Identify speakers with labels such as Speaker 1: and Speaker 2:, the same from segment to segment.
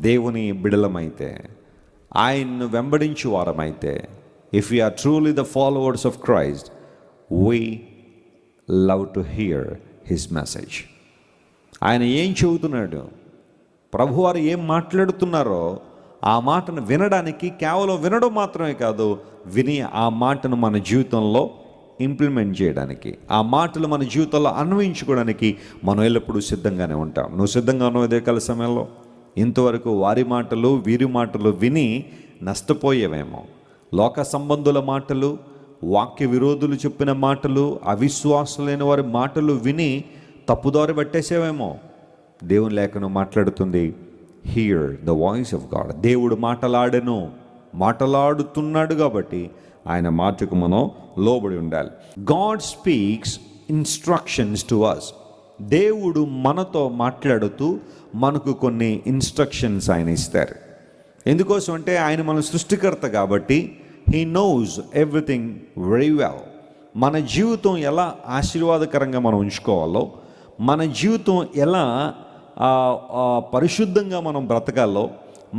Speaker 1: దేవుని బిడలమైతే, ఆయన్ను వెంబడించు వారమైతే, if you are truly the followers of Christ, we love to hear his message. ఆయన ఏం చెబుతున్నాడు, ప్రభువారు ఏం మాట్లాడుతున్నారో ఆ మాటను వినడానికి, కేవలం వినడం మాత్రమే కాదు, విని ఆ మాటను మన జీవితంలో ఇంప్లిమెంట్ చేయడానికి, ఆ మాటలు మన జీవితంలో అన్వయించుకోవడానికి మనం ఎల్లప్పుడూ సిద్ధంగానే ఉంటాం. నువ్వు సిద్ధంగా ఉన్నావు ఇదే కాల సమయంలో? ఇంతవరకు వారి మాటలు వీరి మాటలు విని నష్టపోయేవేమో, లోక సంబంధుల మాటలు, వాక్య విరోధులు చెప్పిన మాటలు, అవిశ్వాసులైన వారి మాటలు విని తప్పుదారి పట్టేసేవేమో. దేవుని లేఖనం మాట్లాడుతుంది, hear the voice of God. దేవుడు మాట్లాడుతున్నాడు కాబట్టి ఆయన మాటకు మనం లోబడి ఉండాలి. God speaks instructions to us. దేవుడు మనతో మాట్లాడుతూ మనకు కొన్ని ఇన్స్ట్రక్షన్స్ ఆయన ఇస్తారు. ఎందుకోసం అంటే ఆయన మన సృష్టికర్త కాబట్టి he knows everything very well. మన జీవితం ఎలా ఆశీర్వాదకరంగా మనం ఉంచుకోవాలో, మన జీవితం ఎలా పరిశుద్ధంగా మనం బ్రతకాలో,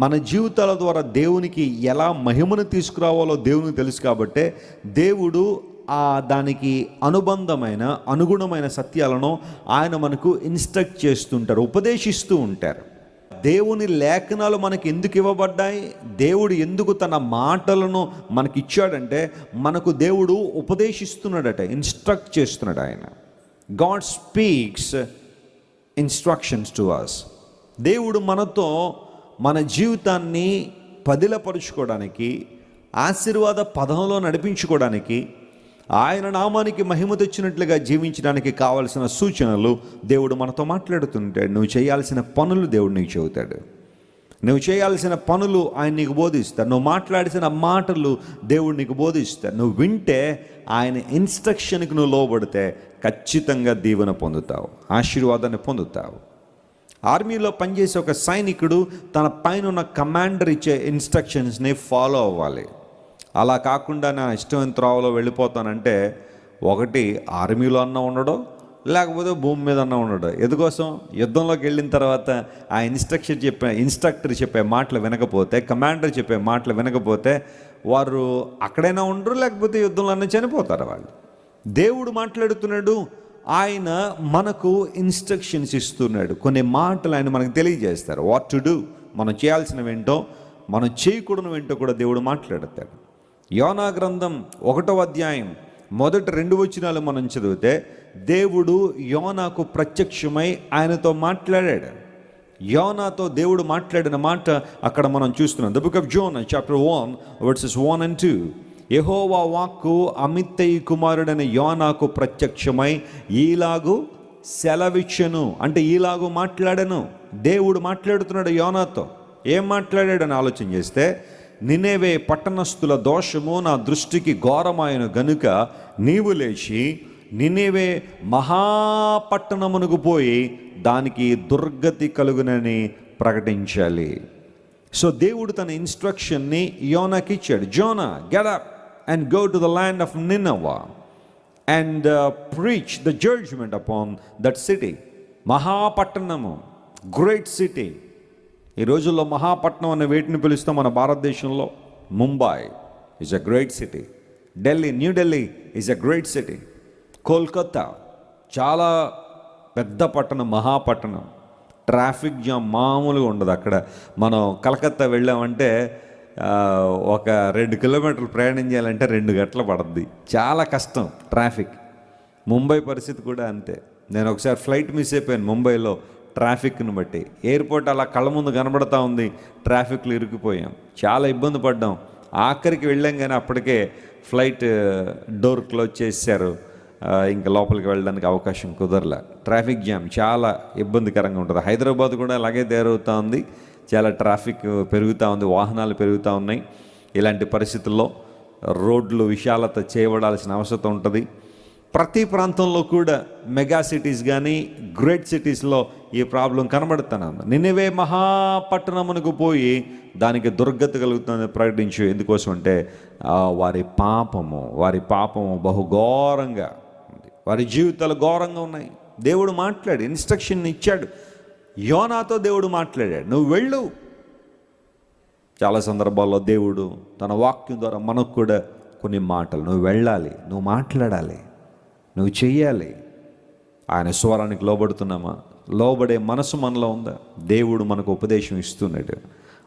Speaker 1: మన జీవితాల ద్వారా దేవునికి ఎలా మహిమను తీసుకురావాలో దేవునికి తెలుసు. కాబట్టే దేవుడు దానికి అనుగుణమైన సత్యాలను ఆయన మనకు ఇన్స్ట్రక్ట్ చేస్తుంటారు, ఉపదేశిస్తూ ఉంటారు. దేవుని లేఖనాలు మనకి ఎందుకు ఇవ్వబడ్డాయి, దేవుడు ఎందుకు తన మాటలను మనకి ఇచ్చాడంటే, మనకు దేవుడు ఉపదేశిస్తున్నాడట, ఇన్స్ట్రక్ట్ చేస్తున్నాడు ఆయన. God speaks instructions to us. దేవుడు మనతో మన జీవితాన్ని పదిలపరుచుకోవడానికి, ఆశీర్వాద పదంలో నడిపించుకోవడానికి, ఆయన నామానికి మహిమ తెచ్చినట్లుగా జీవించడానికి కావలసిన సూచనలు దేవుడు మనతో మాట్లాడుతుంటాడు. నువ్వు చేయాల్సిన పనులు దేవుడు నీకు చెబుతాడు. నువ్వు చేయాల్సిన పనులు ఆయన నీకు బోధిస్తాడు. నువ్వు మాట్లాడిసిన మాటలు దేవుడు నీకు బోధిస్తాడు. నువ్వు వింటే, ఆయన ఇన్స్ట్రక్షన్కి నువ్వు లోబడితే ఖచ్చితంగా దీవెన పొందుతావు, ఆశీర్వాదాన్ని పొందుతావు. ఆర్మీలో పనిచేసే ఒక సైనికుడు తన పైన ఉన్న కమాండర్ ఇచ్చే ఇన్స్ట్రక్షన్స్ని ఫాలో అవ్వాలి. అలా కాకుండా నా ఇష్టమైన త్రోవలో వెళ్ళిపోతానంటే, ఒకటి ఆర్మీలో అన్నా ఉండడం, లేకపోతే భూమి మీద అన్నా ఉండడం. ఎందుకోసం? యుద్ధంలోకి వెళ్ళిన తర్వాత ఆ ఇన్స్ట్రక్టర్ చెప్పే మాటలు వినకపోతే, కమాండర్ చెప్పే మాటలు వినకపోతే వారు అక్కడైనా ఉండరు, లేకపోతే యుద్ధంలో అన్నా చనిపోతారు వాళ్ళు. దేవుడు మాట్లాడుతున్నాడు, ఆయన మనకు ఇన్స్ట్రక్షన్స్ ఇస్తున్నాడు. కొన్ని మాటలు ఆయన మనకు తెలియజేస్తారు. వాట్ టు డూ, మనం చేయాల్సినవేంటో, మనం చేయకూడనివేంటో కూడా దేవుడు మాట్లాడతాడు. యోనా గ్రంథం 1వ అధ్యాయం మొదటి 2 వచనాలు మనం చదివితే, దేవుడు యోనాకు ప్రత్యక్షమై ఆయనతో మాట్లాడాడు. యోనాతో దేవుడు మాట్లాడిన మాట అక్కడ మనం చూస్తున్నాం. The book of Zona chapter 1 verses 1 and 2. యెహోవా వాక్కు అమిత్తయి కుమారుడైన యోనాకు ప్రత్యక్షమై ఈలాగు సెలవిచ్చెను. అంటే ఈలాగు మాట్లాడను. దేవుడు మాట్లాడుతున్నాడు యోనాతో. ఏం మాట్లాడాడని ఆలోచన చేస్తే, నినేవే పట్టణస్థుల దోషము నా దృష్టికి ఘోరమైన గనుక నీవు లేచి నినేవే మహాపట్టణమునకు పోయి దానికి దుర్గతి కలుగునని ప్రకటించాలి. సో దేవుడు తన ఇన్స్ట్రక్షన్ని యోనాకి ఇచ్చాడు. Zona, get up and go to the land of Nineveh and preach the judgment upon that city. మహాపట్టణము, గ్రేట్ సిటీ. ఈ రోజుల్లో మహాపట్నం అనే వేటిని పిలుస్తాం మన భారతదేశంలో? Mumbai is a great city. New Delhi is a great city. Kolkata చాలా పెద్ద పట్టణం, మహాపట్టణం. ట్రాఫిక్ జామ్ మామూలుగా ఉండదు అక్కడ. మనం కలకత్తా వెళ్ళామంటే ఒక 2 కిలోమీటర్లు ప్రయాణం చేయాలంటే 2 గంటలు పడుతుంది. చాలా కష్టం ట్రాఫిక్. ముంబై పరిస్థితి కూడా అంతే. నేను ఒకసారి ఫ్లైట్ మిస్ అయిపోయాను ముంబైలో, ట్రాఫిక్ను బట్టి. ఎయిర్పోర్ట్ అలా కళ్ళ ముందు కనబడతా ఉంది, ట్రాఫిక్లో ఇరుక్కుపోయాం, చాలా ఇబ్బంది పడ్డాం. ఆఖరికి వెళ్ళాం కానీ అప్పటికే ఫ్లైట్ డోర్ క్లోజ్ చేశారు, ఇంకా లోపలికి వెళ్ళడానికి అవకాశం కుదరలే. ట్రాఫిక్ జామ్ చాలా ఇబ్బందికరంగా ఉంటుంది. హైదరాబాద్ కూడా అలాగే తయారవుతూ ఉంది, చాలా ట్రాఫిక్ పెరుగుతూ ఉంది, వాహనాలు పెరుగుతూ ఉన్నాయి. ఇలాంటి పరిస్థితుల్లో రోడ్లు విశాలత చేయబడాల్సిన అవసరం ఉంటుంది. ప్రతి ప్రాంతంలో కూడా మెగా సిటీస్ కానీ గ్రేట్ సిటీస్లో ఈ ప్రాబ్లం కనబడుతున్నాను. నినివే మహాపట్టణమునకు పోయి దానికి దుర్గతి కలుగుతుందని ప్రకటించు. ఎందుకోసం అంటే వారి పాపము బహు ఘోరంగా ఉంది, వారి జీవితాలు ఘోరంగా ఉన్నాయి. దేవుడు మాట్లాడి ఇన్స్ట్రక్షన్ ఇచ్చాడు. యోనాతో దేవుడు మాట్లాడాడు, నువ్వు వెళ్ళు, చాలా సందర్భాల్లో దేవుడు తన వాక్యం ద్వారా మనకు కూడా కొన్ని మాటలు, నువ్వు వెళ్ళాలి, నువ్వు మాట్లాడాలి, నువ్వు చెయ్యాలి. ఆయన స్వరానికి లోబడుతున్నామా? లోబడే మనసు మనలో ఉందా? దేవుడు మనకు ఉపదేశం ఇస్తున్నాడు.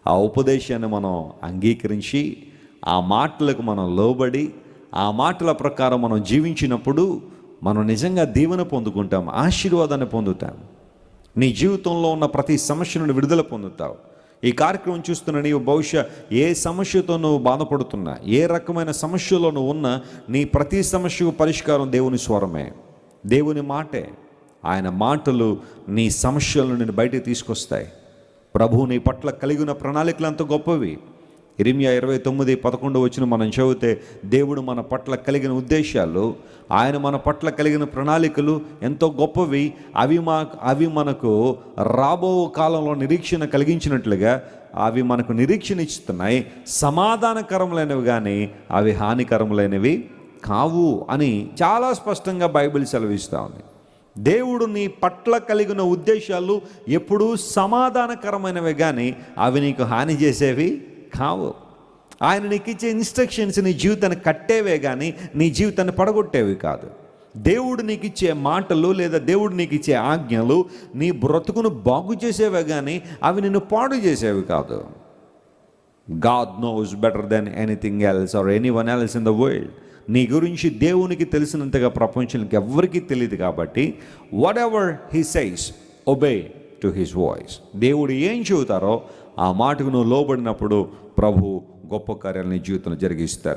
Speaker 1: ఆ ఉపదేశాన్ని మనం అంగీకరించి ఆ మాటలకు మనం లోబడి ఆ మాటల ప్రకారం మనం జీవించినప్పుడు మనం నిజంగా దీవెన పొందుకుంటాం, ఆశీర్వాదాన్ని పొందుతాం. నీ జీవితంలో ఉన్న ప్రతి సమస్య నుండి విడుదల పొందుతావు. ఈ కార్యక్రమం చూస్తున్న నీవు బహుశా ఏ సమస్యతో నువ్వు బాధపడుతున్నా, ఏ రకమైన సమస్యలో నువ్వు ఉన్నా, నీ ప్రతి సమస్యకు పరిష్కారం దేవుని స్వరమే, దేవుని మాటే. ఆయన మాటలు నీ సమస్యల నుండి బయటికి తీసుకొస్తాయి. ప్రభువు నీ పట్ల కలిగిన ప్రణాళికలు అంత గొప్పవి. ఇర్మియా 29:11 మనం చదివితే దేవుడు మన పట్ల కలిగిన ఉద్దేశాలు, ఆయన మన పట్ల కలిగిన ప్రణాళికలు ఎంతో గొప్పవి. అవి మనకు రాబో కాలంలో నిరీక్షణ కలిగించినట్లుగా అవి మనకు నిరీక్షణ ఇస్తున్నాయి. సమాధానకరములైనవి కానీ అవి హానికరములైనవి కావు అని చాలా స్పష్టంగా బైబిల్ సెలవిస్తూ ఉంది. దేవుడు నీ పట్ల కలిగిన ఉద్దేశాలు ఎప్పుడూ సమాధానకరమైనవి కానీ అవి నీకు హాని చేసేవి కావు. ఆయన నీకు ఇచ్చే ఇన్స్ట్రక్షన్స్ నీ జీవితాన్ని కట్టేవే కానీ నీ జీవితాన్ని పడగొట్టేవి కాదు. దేవుడు నీకు ఇచ్చే మాటలు లేదా దేవుడు నీకు ఇచ్చే ఆజ్ఞలు నీ బ్రతుకును బాగు చేసేవే కానీ అవి నిన్ను పాడు చేసేవి కాదు. God knows better than anything else or anyone else in the world. నీ గురించి దేవునికి తెలిసినంతగా ప్రపంచానికి ఎవ్వరికీ తెలియదు. కాబట్టి what ever he says obey to his voice. దేవుడు ఏం చెబుతారో ఆ మాటకు నువ్వు లోబడినప్పుడు ప్రభు గొప్ప కార్యాలను నీ జీవితంలో జరిగిస్తారు.